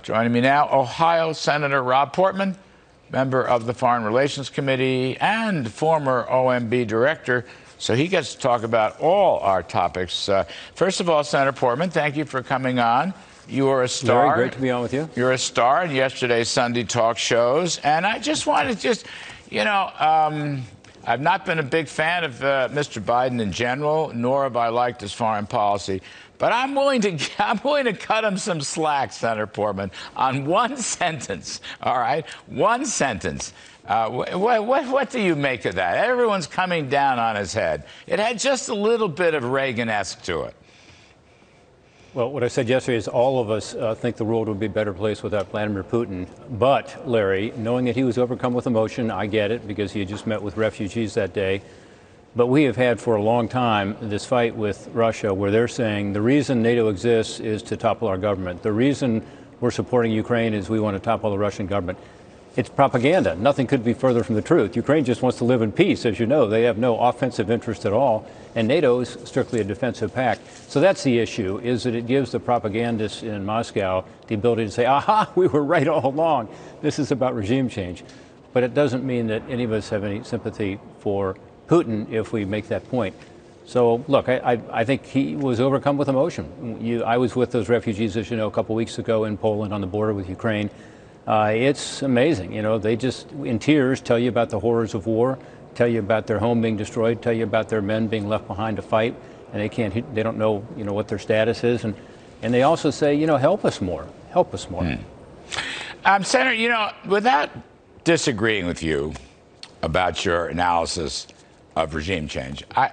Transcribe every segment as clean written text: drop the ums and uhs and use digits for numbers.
Joining me now, Ohio Senator Rob Portman, member of the Foreign Relations Committee and former OMB director. So he gets to talk about all our topics. First of all, Senator Portman, thank you for coming on. You are a star. Larry, great to be on with you. You're a star in yesterday's Sunday talk shows. And I just wanted to I've not been a big fan of Mr. Biden in general, nor have I liked his foreign policy. But I'm willing to cut him some slack, Senator Portman, on one sentence. All right, one sentence. What do you make of that? Everyone's coming down on his head. It had just a little bit of Reagan-esque to it. Well, what I said yesterday is all of us think the world would be a better place without Vladimir Putin. But, Larry, knowing that he was overcome with emotion, I get it, because he had just met with refugees that day. But we have had for a long time this fight with Russia where they're saying the reason NATO exists is to topple our government. The reason we're supporting Ukraine is we want to topple the Russian government. It's propaganda. Nothing could be further from the truth. Ukraine just wants to live in peace, as you know. They have no offensive interest at all, and NATO is strictly a defensive pact. So that's the issue, is that it gives the propagandists in Moscow the ability to say, aha, we were right all along. This is about regime change. But it doesn't mean that any of us have any sympathy for Putin if we make that point. So, look, I think he was overcome with emotion. I was with those refugees, as you know, a couple weeks ago in Poland on the border with Ukraine. It's amazing. You know, they just, in tears, tell you about the horrors of war, tell you about their home being destroyed, tell you about their men being left behind to fight, and they don't know, what their status is. And they also say, help us more, help us more. Senator, without disagreeing with you about your analysis of regime change, I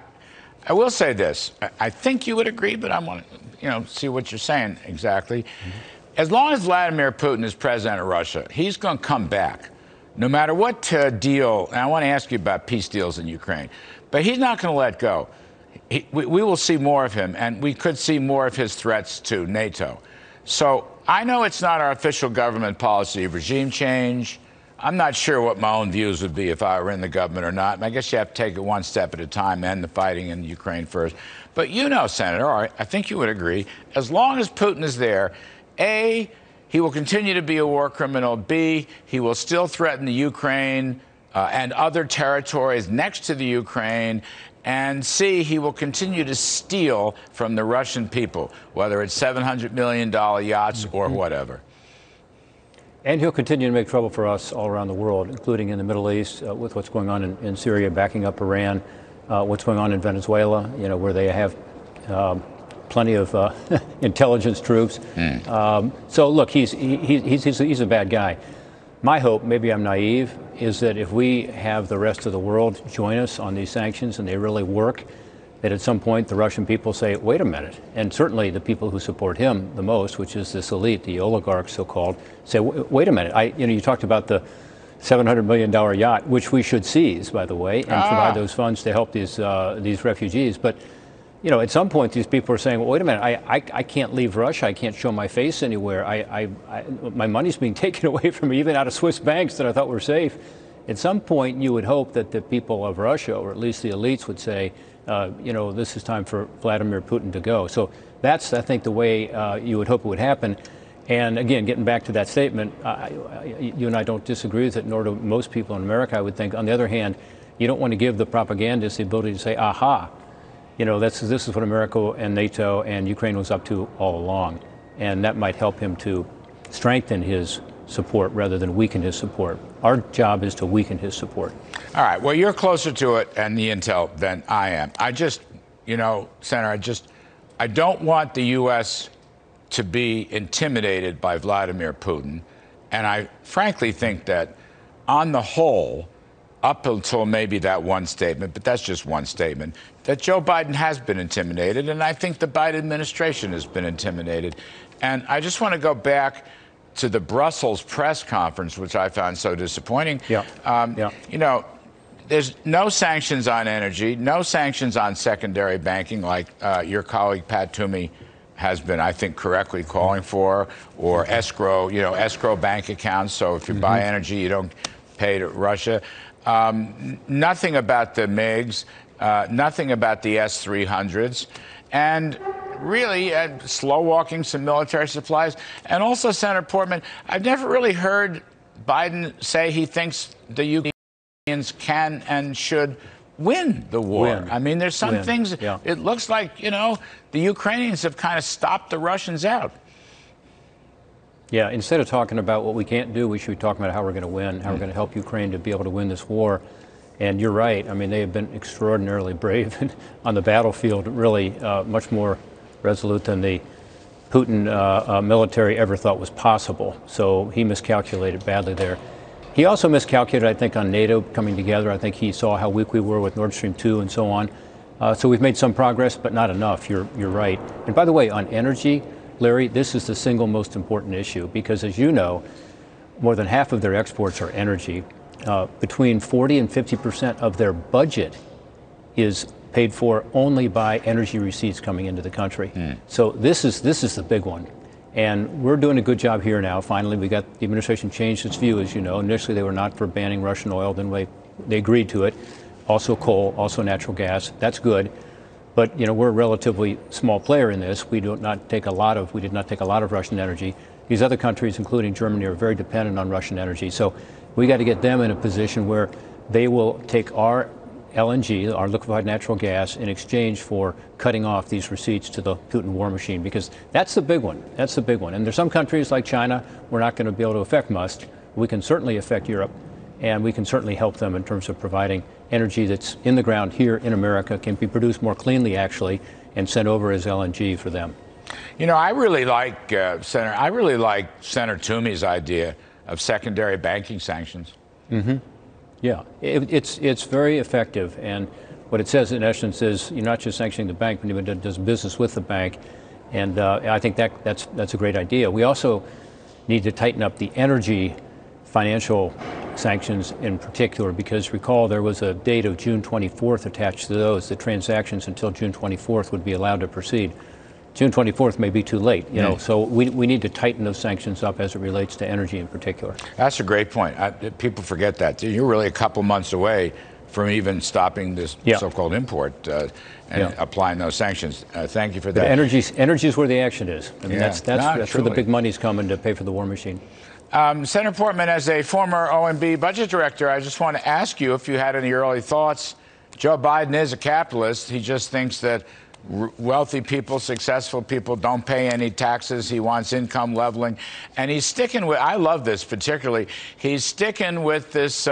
will say this. I think you would agree, but I want to, see what you're saying exactly. As long as Vladimir Putin is president of Russia, he's going to come back, no matter what deal. And I want to ask you about peace deals in Ukraine, but he's not going to let go. We will see more of him, and we could see more of his threats to NATO. So I know it's not our official government policy of regime change. I'm not sure what my own views would be if I were in the government or not. I guess you have to take it one step at a time, end the fighting in Ukraine first. But Senator, all right, I think you would agree, as long as Putin is there, A, he will continue to be a war criminal. B, he will still threaten the Ukraine and other territories next to the Ukraine. And C, he will continue to steal from the Russian people, whether it's $700 million yachts or whatever. And he'll continue to make trouble for us all around the world, including in the Middle East, with what's going on in Syria, backing up Iran, what's going on in Venezuela, where they have plenty of intelligence troops. So look, he's a bad guy. My hope, maybe I'm naive, is that if we have the rest of the world join us on these sanctions and they really work, that at some point the Russian people say, wait a minute, and certainly the people who support him the most, which is this elite, the oligarchs so-called, say, wait a minute, you talked about the $700 million yacht, which we should seize, by the way, and provide those funds to help these refugees. But at some point, these people are saying, well, wait a minute, I can't leave Russia. I can't show my face anywhere. My money's being taken away from me, even out of Swiss banks that I thought were safe. At some point, you would hope that the people of Russia, or at least the elites, would say, this is time for Vladimir Putin to go. So that's, I think, the way you would hope it would happen. And again, getting back to that statement, you and I don't disagree with it, nor do most people in America, I would think. On the other hand, you don't want to give the propagandists the ability to say, aha, this is what America and NATO and Ukraine was up to all along. And that might help him to strengthen his support rather than weaken his support. Our job is to weaken his support. All right. Well, you're closer to it and the intel than I am. I just, Senator, I don't want the U.S. to be intimidated by Vladimir Putin. And I frankly think that on the whole, up until maybe that one statement, but that's just one statement, that Joe Biden has been intimidated, and I think the Biden administration has been intimidated. And I just want to go back to the Brussels press conference, which I found so disappointing. There's no sanctions on energy, no sanctions on secondary banking, like your colleague Pat Toomey has been, I think, correctly calling for, or escrow, escrow bank accounts. So if you buy energy, you don't pay to Russia. Nothing about the MiGs, nothing about the S-300s. And really slow walking some military supplies. And also, Senator Portman, I've never really heard Biden say he thinks the Ukrainians can and should win the war. I mean, there's some things, it looks like, the Ukrainians have kind of stopped the Russians out. Yeah, instead of talking about what we can't do, we should be talking about how we're going to win, how we're going to help Ukraine to be able to win this war. And you're right. I mean, they have been extraordinarily brave on the battlefield, really much more resolute than the Putin military ever thought was possible. So he miscalculated badly there. He also miscalculated, I think, on NATO coming together. I think he saw how weak we were with Nord Stream 2 and so on. So we've made some progress, but not enough. You're right. And by the way, on energy, Larry, this is the single most important issue because, as you know, more than half of their exports are energy. Between 40 and 50% of their budget is paid for only by energy receipts coming into the country. So this is the big one. And we're doing a good job here now. Finally, the administration changed its view, as you know. Initially, they were not for banning Russian oil. Then they agreed to it. Also coal, also natural gas. That's good. But we're a relatively small player in this. We did not take a lot of Russian energy. These other countries, including Germany, are very dependent on Russian energy. So we got to get them in a position where they will take our LNG, our liquefied natural gas, in exchange for cutting off these receipts to the Putin war machine, because that's the big one. That's the big one. And there's some countries like China we're not going to be able to affect much. We can certainly affect Europe, and we can certainly help them in terms of providing energy that's in the ground here in America, can be produced more cleanly, actually, and sent over as LNG for them. I really like, Senator Toomey's idea of secondary banking sanctions. Yeah, it's very effective. And what it says, in essence, is you're not just sanctioning the bank, but even does business with the bank. And I think that's a great idea. We also need to tighten up the energy financial sanctions in particular, because recall there was a date of June 24th attached to those. The transactions until June 24th would be allowed to proceed. June 24th may be too late, so we need to tighten those sanctions up as it relates to energy in particular. That's a great point. People forget that. You're really a couple months away from even stopping this so-called import and applying those sanctions. Thank you for that. But energy is where the action is. I mean, that's where the big money's coming to pay for the war machine. Senator Portman, as a former OMB budget director, I just want to ask you if you had any early thoughts. Joe Biden is a capitalist. He just thinks that wealthy people, successful people don't pay any taxes. He wants income leveling. And he's sticking with, I love this particularly, he's sticking with this,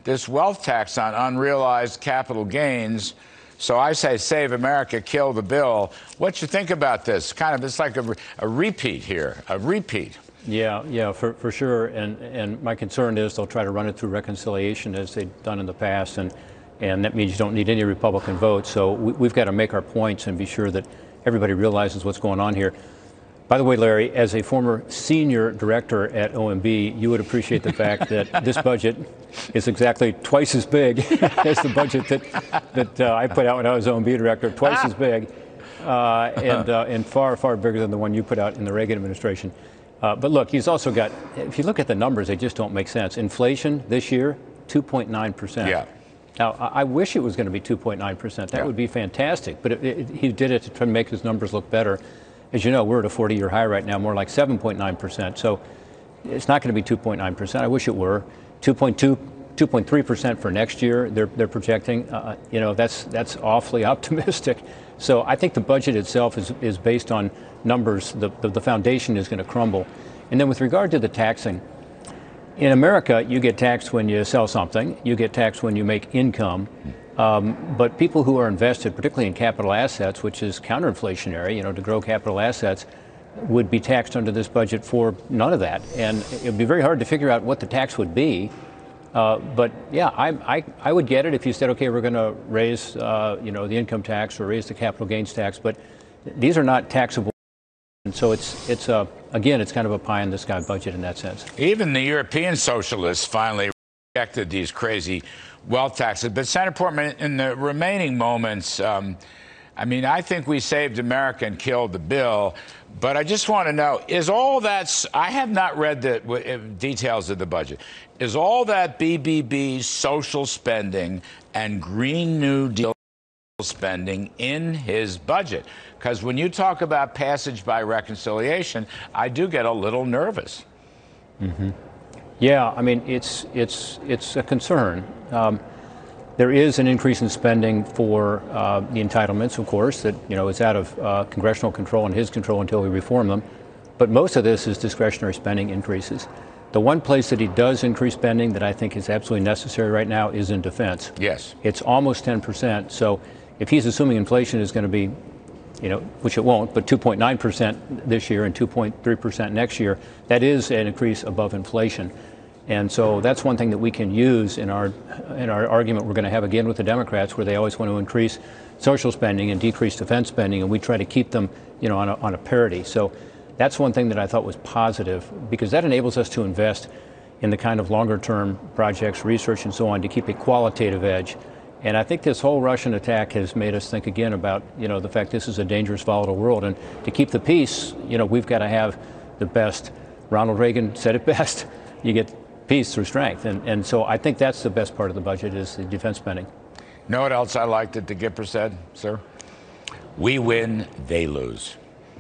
this wealth tax on unrealized capital gains. So I say, save America, kill the bill. What you think about this? It's like a repeat here, a repeat. Yeah, for sure. And my concern is they'll try to run it through reconciliation as they've done in the past. And that means you don't need any Republican votes. So we've got to make our points and be sure that everybody realizes what's going on here. By the way, Larry, as a former senior director at OMB, you would appreciate the fact that this budget is exactly twice as big as the budget that I put out when I was OMB director, twice as big, and far, far bigger than the one you put out in the Reagan administration. But look, he's also got, if you look at the numbers, they just don't make sense. Inflation this year, 2.9%. Yeah. Now, I wish it was going to be 2.9%. That would be fantastic. But he did it to try to make his numbers look better. As you know, we're at a 40-year high right now, more like 7.9%. So it's not going to be 2.9%. I wish it were. 2.3% for next year. They're projecting. That's awfully optimistic. So I think the budget itself is based on numbers. The foundation is going to crumble. And then with regard to the taxing, in America, you get taxed when you sell something. You get taxed when you make income. But people who are invested, particularly in capital assets, which is counterinflationary, to grow capital assets, would be taxed under this budget for none of that. And it would be very hard to figure out what the tax would be. But yeah, I would get it if you said, okay, we're going to raise, the income tax or raise the capital gains tax. But these are not taxable. And so again, it's kind of a pie in the sky budget in that sense. Even the European socialists finally rejected these crazy wealth taxes. But Senator Portman, in the remaining moments, I think we saved America and killed the bill. But I just want to know, is all that, I have not read the details of the budget, is all that BBB social spending and Green New Deal spending in his budget. Because when you talk about passage by reconciliation, I do get a little nervous. Mm-hmm. Yeah, I mean, it's a concern. There is an increase in spending for the entitlements, of course, that is out of congressional control and his control until we reform them. But most of this is discretionary spending increases. The one place that he does increase spending that I think is absolutely necessary right now is in defense. Yes. It's almost 10%. So if he's assuming inflation is going to be, which it won't, but 2.9% this year and 2.3% next year, that is an increase above inflation. And so that's one thing that we can use in our argument we're going to have again with the Democrats, where they always want to increase social spending and decrease defense spending, and we try to keep them, on a parity. So that's one thing that I thought was positive, because that enables us to invest in the kind of longer-term projects, research, and so on, to keep a qualitative edge. And I think this whole Russian attack has made us think again about, the fact this is a dangerous, volatile world. And to keep the peace, we've got to have the best. Ronald Reagan said it best. You get peace through strength. And so I think that's the best part of the budget, is the defense spending. Know what else I liked that the Gipper said, sir? We win, they lose.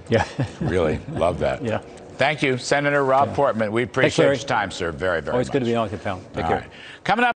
Yeah. Really love that. Yeah. Thank you, Senator Rob Portman. We appreciate your time, sir, very, very much. Always good to be on with you, pal. Take care. Coming up.